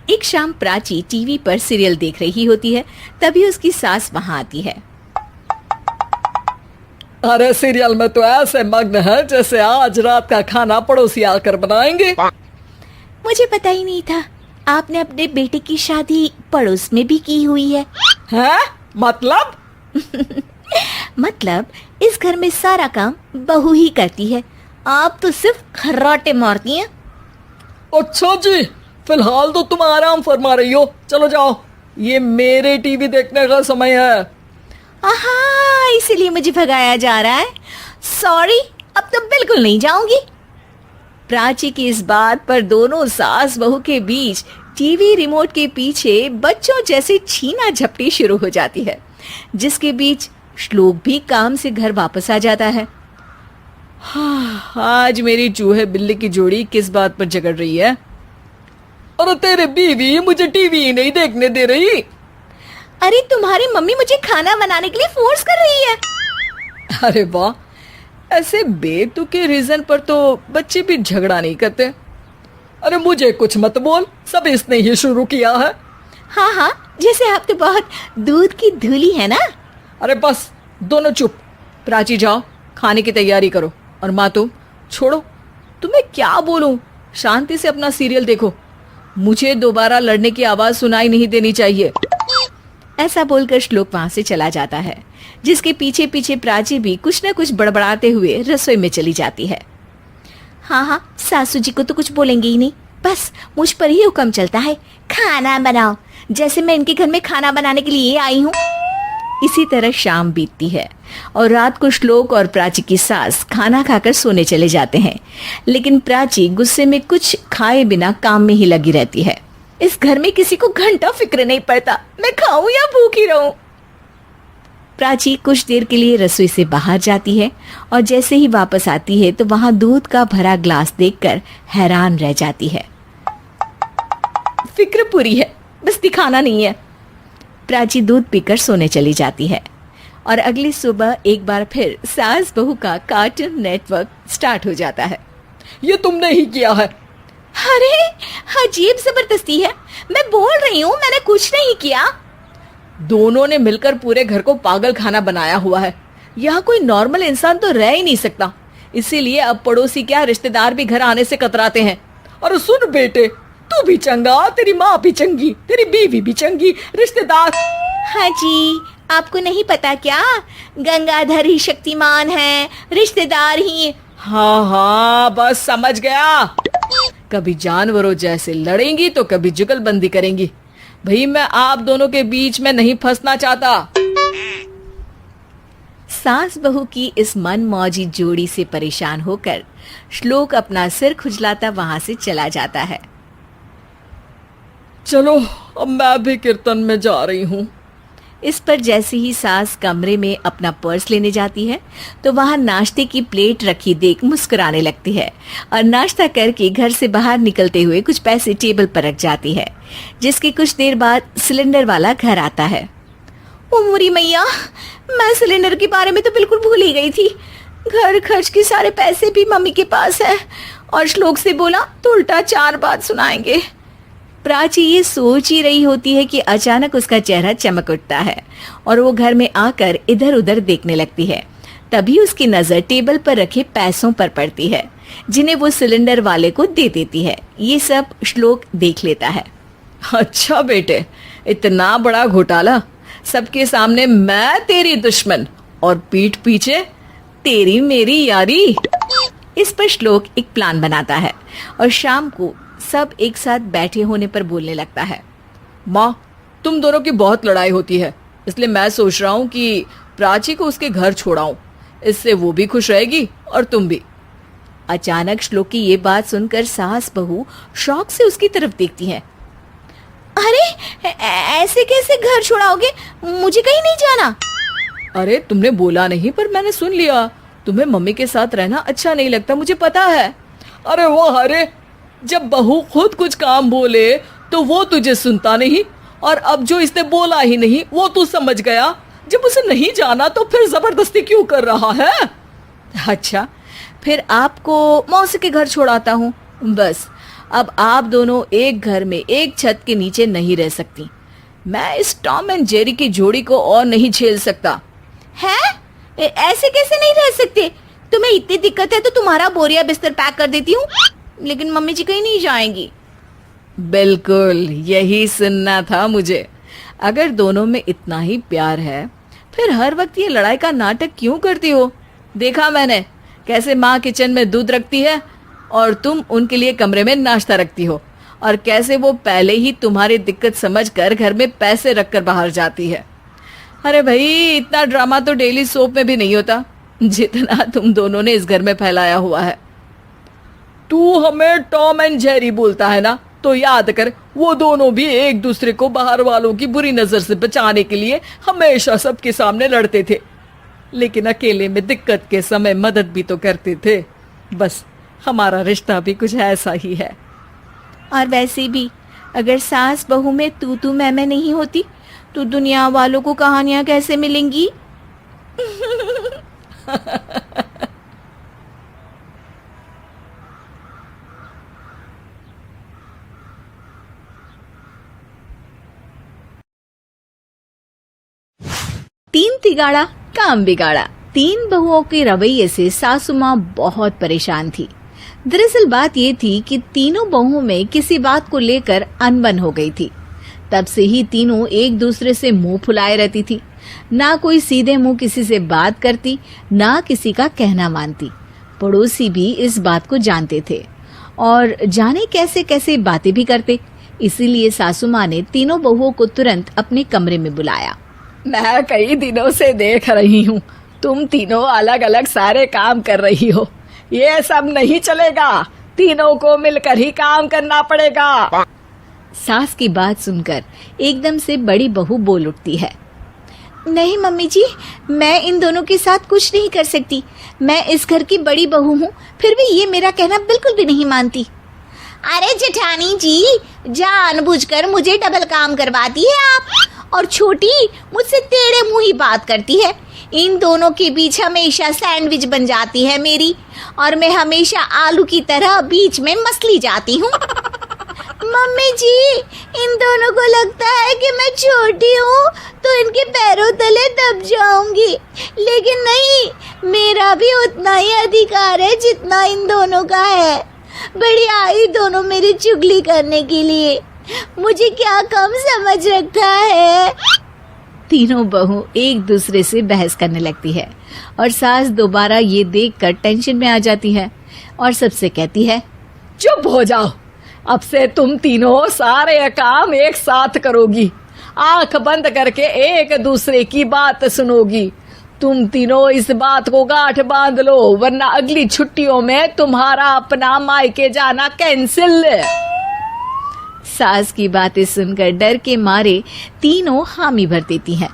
एक शाम प्राची टीवी पर सीरियल देख रही होती है। तभी उसकी सास वहां आती है। अरे सीरियल में तो ऐसे मग्न है जैसे आज रात का खाना पड़ोसी आकर बनाएंगे। मुझे पता ही नहीं था आपने अपने बेटे की शादी पड़ोस में भी की हुई है। हैं? मतलब? मतलब इस घर में सारा काम बहू ही करती है, आप तो सिर्फ खर्राटे मारती हैं। अच्छा जी, फिलहाल तो तुम आराम फरमा रही हो, चलो जाओ, ये मेरे टीवी देखने का समय है। आहा, इसीलिए मुझे भगाया जा रहा है। सॉरी, अब तो बिल्कुल नहीं जाऊंगी। प्राची की इस बात पर दोनों सास बहू के बीच टीवी रिमोट के पीछे बच्चों जैसे छीना झपटी शुरू हो जाती है, जिसके बीच श्लोक भी काम से घर वापस आ जाता है। आज मेरी चूहे बिल्ली की जोड़ी किस बात पर झगड़ रही है? अरे तेरे बीवी मुझे टीवी ही नहीं देखने दे रही। अरे तुम्हारी मम्मी मुझे खाना बनाने के लिए फोर्स कर रही है। अरे वाह, ऐसे बेतुके रीजन पर तो बच्चे भी झगड़ा नहीं करते। अरे मुझे कुछ मत बोल, सब इसने ही शुरू किया है। हाँ हाँ, जैसे आप तो बहुत दूध की धूली है ना। अरे बस दोनों चुप। प्राची जाओ, खाने की तैयारी करो। और माँ तुम छोड़ो, तुम्हें क्या बोलूं, शांति से अपना सीरियल देखो, मुझे दोबारा लड़ने की आवाज सुनाई नहीं देनी चाहिए। ऐसा बोलकर श्लोक वहां से चला जाता है, जिसके पीछे पीछे प्राची भी कुछ न कुछ बड़बड़ाते हुए रसोई में चली जाती है। हाँ हाँ, सासू जी को तो कुछ बोलेंगे ही नहीं, बस मुझ पर ही हुक्म चलता है, खाना बनाओ, जैसे मैं इनके घर में खाना बनाने के लिए आई हूँ। इसी तरह शाम बीतती है और रात को श्लोक और प्राची की सास खाना खाकर सोने चले जाते हैं, लेकिन प्राची गुस्से में कुछ खाए बिना काम में ही लगी रहती है। इस घर में किसी को घंटा फिक्र नहीं पड़ता, मैं खाऊं या भूखी रहूं। प्राची कुछ देर के लिए रसोई से बाहर जाती है और जैसे ही वापस आती है तो वहां दूध का भरा ग्लास देखकर हैरान रह जाती है। फिक्र पूरी है, बस दिखाना नहीं है। प्राची दूध पीकर सोने चली जाती है और अगली सुबह एक बार फिर सास बहू का कार्टून नेटवर्क स्टार्ट हो जाता है। ये तुमने ही किया है। अरे अजीब जबरदस्ती है, मैं बोल रही हूँ मैंने कुछ नहीं किया। दोनों ने मिलकर पूरे घर को पागल खाना बनाया हुआ है। यहाँ कोई नॉर्मल इंसान तो रह ही नहीं सकता, इसीलिए अब पड़ोसी क्या रिश्तेदार भी घर आने से कतराते हैं। और सुन बेटे, तू भी चंगा, तेरी माँ भी चंगी, तेरी बीवी भी चंगी, रिश्तेदार। हाँ जी, आपको नहीं पता क्या, गंगाधर ही शक्तिमान है, रिश्तेदार ही। हाँ हाँ, बस समझ गया। कभी जानवरों जैसे लड़ेंगी तो कभी जुगलबंदी करेंगी। भाई मैं आप दोनों के बीच में नहीं फंसना चाहता। सास बहू की इस मनमौजी जोड़ी से परेशान होकर श्लोक अपना सिर खुजलाता वहां से चला जाता है। चलो अब मैं भी कीर्तन में जा रही हूँ। इस पर जैसे ही सास कमरे में अपना पर्स लेने जाती है तो वहां नाश्ते की प्लेट रखी देख मुस्कुराने लगती है और नाश्ता करके घर से बाहर निकलते हुए कुछ पैसे टेबल पर रख जाती है, जिसके कुछ देर बाद सिलेंडर वाला घर आता है। ओ मोरी मैया, मैं सिलेंडर के बारे में तो बिल्कुल भूल ही गई थी। घर खर्च के सारे पैसे भी मम्मी के पास है और श्लोक से बोला तो उल्टा 4 बात सुनाएंगे। प्राची ये सोच ही रही होती है कि अचानक उसका चेहरा चमक उठता है और वो घर में आकर इधर उधर देखने लगती है। तभी उसकी नजर टेबल पर रखे पैसों पर पड़ती है, जिन्हें वो सिलेंडर वाले को दे देती है। ये सब श्लोक देख लेता है। अच्छा बेटे, इतना बड़ा घोटाला, सबके सामने मैं तेरी दुश्मन और पीठ पीछे तेरी मेरी यारी। इस पर श्लोक एक प्लान बनाता है और शाम को सब एक साथ बैठे होने पर बोलने लगता है। माँ, तुम दोनों की बहुत लड़ाई होती है, इसलिए मैं सोच रहा हूँ कि प्राची को उसके घर छोड़ाऊं, इससे वो भी खुश रहेगी और तुम भी। अचानक श्लोक की ये बात सुनकर सास बहू शौक से उसकी तरफ देखती हैं। अरे ऐसे कैसे घर छोड़ाओगे, मुझे कहीं नहीं जाना। अरे तुमने बोला नहीं पर मैंने सुन लिया, तुम्हें मम्मी के साथ रहना अच्छा नहीं लगता, मुझे पता है। अरे वो, अरे जब बहू खुद कुछ काम बोले तो वो तुझे सुनता नहीं, और अब जो इसने बोला ही नहीं वो तू समझ गया। जब उसे नहीं जाना तो फिर जबरदस्ती क्यों कर रहा है? अच्छा, फिर आपको मौसी के घर छोड़ाता हूँ, बस अब आप दोनों एक घर में एक छत के नीचे नहीं रह सकती। मैं इस टॉम एंड जेरी की जोड़ी को और नहीं झेल सकता। है? ऐसे कैसे नहीं रह सकते? तुम्हें इतनी दिक्कत है तो तुम्हारा बोरिया बिस्तर पैक कर देती हूँ, लेकिन मम्मी जी कहीं नहीं जाएंगी। बिल्कुल यही सुनना था मुझे। अगर दोनों में इतना ही प्यार है फिर हर वक्त ये लड़ाई का नाटक क्यों करती हो? देखा मैंने कैसे माँ किचन में दूध रखती है और तुम उनके लिए कमरे में नाश्ता रखती हो, और कैसे वो पहले ही तुम्हारी दिक्कत समझकर घर में पैसे रखकर बाहर जाती है। अरे भाई, इतना ड्रामा तो डेली सोप में भी नहीं होता जितना तुम दोनों ने इस घर में फैलाया हुआ है। तू हमें टॉम एंड जेरी बोलता है ना, तो याद कर वो दोनों भी एक दूसरे को बाहर वालों की बुरी नजर से बचाने के लिए हमेशा सबके सामने लड़ते थे, लेकिन अकेले में दिक्कत के समय मदद भी तो करते थे। बस हमारा रिश्ता भी कुछ ऐसा ही है। और वैसे भी अगर सास बहू में तू मैं नहीं होती तो दुनिया वालों को कहानियां कैसे मिलेंगी? तीन तिगाड़ा काम बिगाड़ा। तीन बहुओं के रवैये से सासू माँ बहुत परेशान थी। दरअसल बात ये थी कि तीनों बहुओं में किसी बात को लेकर अनबन हो गई थी। तब से ही तीनों एक दूसरे से मुंह फुलाए रहती थी। ना कोई सीधे मुंह किसी से बात करती, ना किसी का कहना मानती। पड़ोसी भी इस बात को जानते थे और जाने कैसे कैसे बातें भी करते। इसीलिए सासू माँ ने तीनों बहुओं को तुरंत अपने कमरे में बुलाया। मैं कई दिनों से देख रही हूँ तुम तीनों अलग अलग सारे काम कर रही हो। ये सब नहीं चलेगा, तीनों को मिलकर ही काम करना पड़ेगा। सास की बात सुनकर एकदम से बड़ी बहू बोल उठती है। नहीं मम्मी जी, मैं इन दोनों के साथ कुछ नहीं कर सकती। मैं इस घर की बड़ी बहू हूँ, फिर भी ये मेरा कहना बिल्कुल भी नहीं मानती। अरे जेठानी जी, जानबूझकर मुझे डबल काम करवाती है आप, और छोटी मुझसे टेढ़े मुंह ही बात करती है। इन दोनों के बीच हमेशा सैंडविच बन जाती है मेरी, और मैं हमेशा आलू की तरह बीच में मसली जाती हूँ। मम्मी जी, इन दोनों को लगता है कि मैं छोटी हूँ तो इनके पैरों तले दब जाऊंगी, लेकिन नहीं, मेरा भी उतना ही अधिकार है जितना इन दोनों का है। बड़ी आई दोनों मेरी चुगली करने के लिए, मुझे क्या कम समझ रखा है। तीनों बहू एक दूसरे से बहस करने लगती है और सास दोबारा ये देखकर टेंशन में आ जाती है और सबसे कहती है, चुप हो जाओ, अब से तुम तीनों सारे काम एक साथ करोगी, आंख बंद करके एक दूसरे की बात सुनोगी। तुम तीनों इस बात को गांठ बांध लो, वरना अगली छुट्टियों में तुम्हारा अपना मायके जाना कैंसिल। सास की बातें सुनकर डर के मारे तीनों हामी भर देती हैं।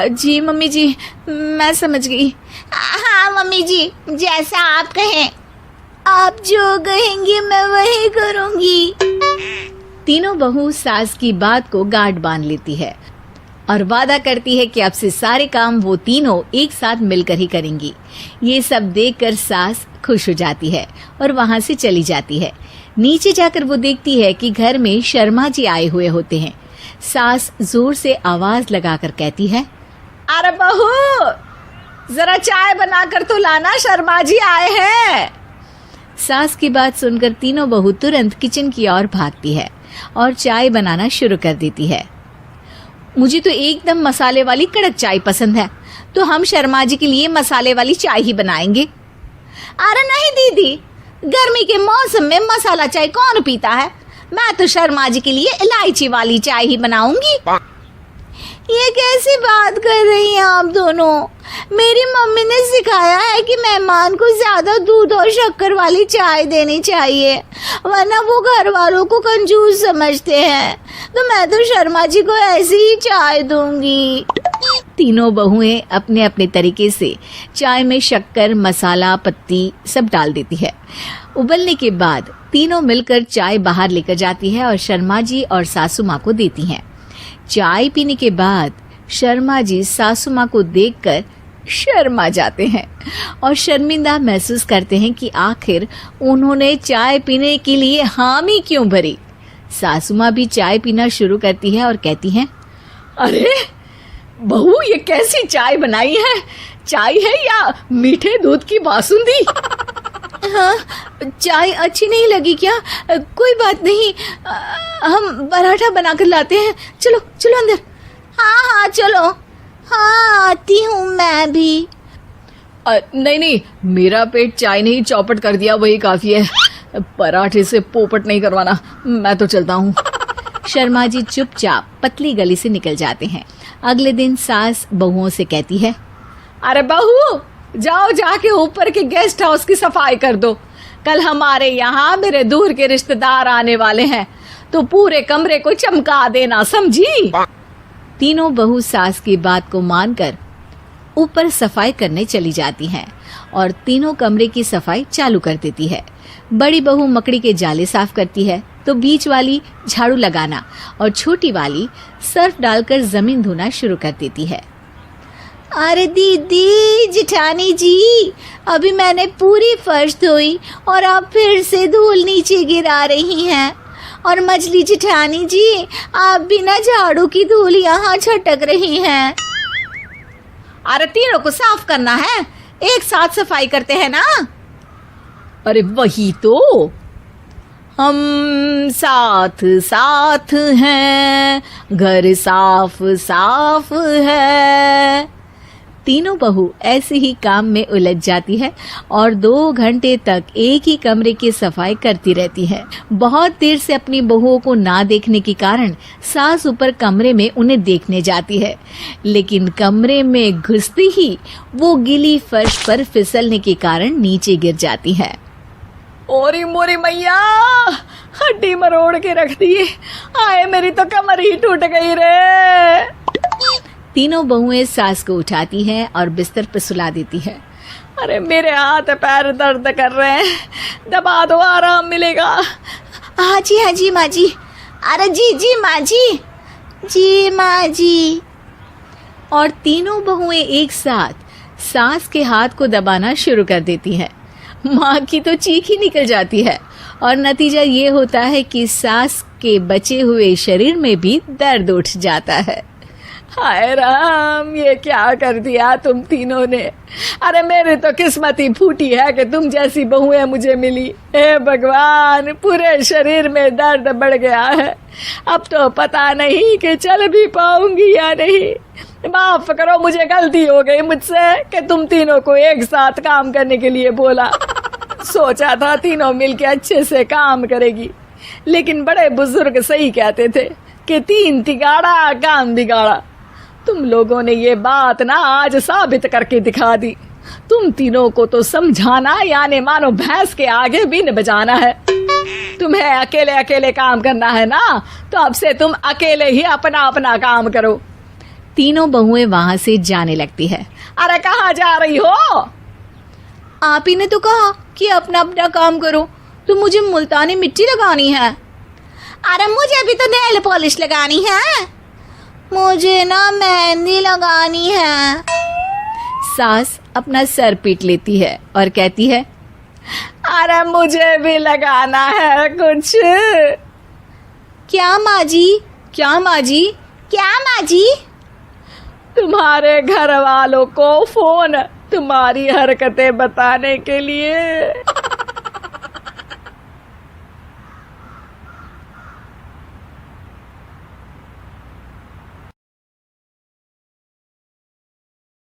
जी मम्मी जी, मैं समझ गई। हाँ मम्मी जी, जैसा आप कहें, आप जो कहेंगी मैं वही करूंगी। तीनों बहू सास की बात को गांठ बांध लेती है और वादा करती है कि अब से सारे काम वो तीनों एक साथ मिलकर ही करेंगी। ये सब देखकर सास खुश हो जाती है और वहां से चली जाती है। नीचे जाकर वो देखती है कि घर में शर्मा जी आए हुए होते हैं। सास जोर से आवाज लगाकर कहती है, अरे बहू, जरा चाय बनाकर तो लाना, शर्मा जी आए हैं। सास की बात सुनकर तीनों बहू तुरंत किचन की ओर भागती है और चाय बनाना शुरू कर देती है। मुझे तो एकदम मसाले वाली कड़क चाय पसंद है, तो हम शर्मा जी के लिए मसाले वाली चाय ही बनाएंगे। अरे नहीं दीदी, गर्मी के मौसम में मसाला चाय कौन पीता है? मैं तो शर्मा जी के लिए इलायची वाली चाय ही बनाऊंगी। ये कैसी बात कर रही हैं आप दोनों? मेरी मम्मी ने सिखाया है कि मेहमान को ज्यादा दूध और शक्कर वाली चाय देनी चाहिए, वरना वो घर वालों को कंजूस समझते हैं। तो मैं तो शर्मा जी को ऐसी ही चाय दूंगी। तीनों बहुएं अपने अपने तरीके से चाय में शक्कर, मसाला, पत्ती सब डाल देती है। उबलने के बाद तीनों मिलकर चाय बाहर लेकर जाती है और शर्मा जी और सासू माँ को देती हैं। चाय पीने के बाद शर्मा जी सासू माँ को देखकर शर्मा जाते हैं और शर्मिंदा महसूस करते हैं कि आखिर उन्होंने चाय पीने के लिए हामी क्यों भरी। सासू माँ भी चाय पीना शुरू करती है और कहती हैं, अरे बहू, ये कैसी चाय बनाई है? चाय है या मीठे दूध की बासुंदी? हाँ, चाय अच्छी नहीं लगी क्या? कोई बात नहीं, हम पराठा बनाकर लाते हैं। चलो चलो अंदर। हाँ हाँ चलो। हाँ आती हूँ मैं भी। नहीं नहीं, मेरा पेट चाय नहीं चौपट कर दिया वही काफी है। पराठे से पोपट नहीं करवाना, मैं तो चलता हूँ। शर्मा जी चुपचाप पतली गली से निकल जाते हैं। अगले दिन सास बहुओं से कहती है, अरे बहू, जाओ जाके ऊपर के गेस्ट हाउस की सफाई कर दो। कल हमारे यहाँ मेरे दूर के रिश्तेदार आने वाले हैं, तो पूरे कमरे को चमका देना, समझी? तीनों बहू सास की बात को मानकर ऊपर सफाई करने चली जाती हैं और तीनों कमरे की सफाई चालू कर देती है। बड़ी बहू मकड़ी के जाले साफ करती है, तो बीच वाली झाड़ू लगाना और छोटी वाली सर्फ डालकर जमीन धोना शुरू कर देती है। अरे दीदी जेठानी जी, अभी मैंने पूरी फर्श धोई और आप फिर से धूल नीचे गिरा रही हैं। और मछली जेठानी जी, आप बिना झाड़ू की धूल यहाँ छटक रही हैं। अरे तीनों को साफ करना है, एक साथ सफाई करते हैं ना। अरे वही तो, हम साथ साथ हैं, घर साफ साफ है। तीनों बहू ऐसे ही काम में उलझ जाती है और 2 घंटे तक एक ही कमरे की सफाई करती रहती है। बहुत देर से अपनी बहुओं को ना देखने के कारण सास ऊपर कमरे में उन्हें देखने जाती है, लेकिन कमरे में घुसती ही वो गीली फर्श पर फिसलने के कारण नीचे गिर जाती है। ओरी मोरी मैया, हड्डी मरोड़ के रख दी। आए मेरी तो कमर ही टूट गई रे। तीनों बहुएं सास को उठाती हैं और बिस्तर पर सुला देती है। अरे मेरे हाथ पैर दर्द कर रहे हैं, दबा दो, आराम मिलेगा। हाँ जी माँ जी। अरे जी माँ जी, जी माँ जी। और तीनों बहुएं एक साथ सास के हाथ को दबाना शुरू कर देती हैं। माँ की तो चीख ही निकल जाती है और नतीजा ये होता है कि सास के बचे हुए शरीर में भी दर्द उठ जाता है। हाय राम, ये क्या कर दिया तुम तीनों ने। अरे मेरी तो किस्मत ही फूटी है कि तुम जैसी बहुएं मुझे मिली। हे भगवान, पूरे शरीर में दर्द बढ़ गया है। अब तो पता नहीं कि चल भी पाऊंगी या नहीं। माफ करो, मुझे गलती हो गई मुझसे कि तुम तीनों को एक साथ काम करने के लिए बोला। सोचा था तीनों मिलके अच्छे से काम करेगी, लेकिन बड़े बुजुर्ग सही कहते थे कि 3 तिगाड़ा काम बिगाड़ा। तुम लोगों ने ये बात ना आज साबित करके दिखा दी। तुम तीनों को तो समझाना यानी मानो भैंस के आगे बीन बजाना है। तुम्हें अकेले अकेले काम करना है ना, तो अब से तुम अकेले ही अपना अपना काम करो। तीनों बहुएं वहां से जाने लगती है। अरे कहाँ जा रही हो? आप ही ने तो कहा कि अपना अपना काम तो मुझे मुल्तानी मिट्टी लगानी है। अरे मुझे भी तो नेल पॉलिश लगानी है। मुझे ना मेहंदी लगानी है। सास अपना सर पीट लेती है और कहती है, अरे मुझे भी लगाना है कुछ। क्या माँ जी? क्या माँ जी? क्या माँ जी? तुम्हारे घर वालों को फोन तुम्हारी हरकतें बताने के लिए।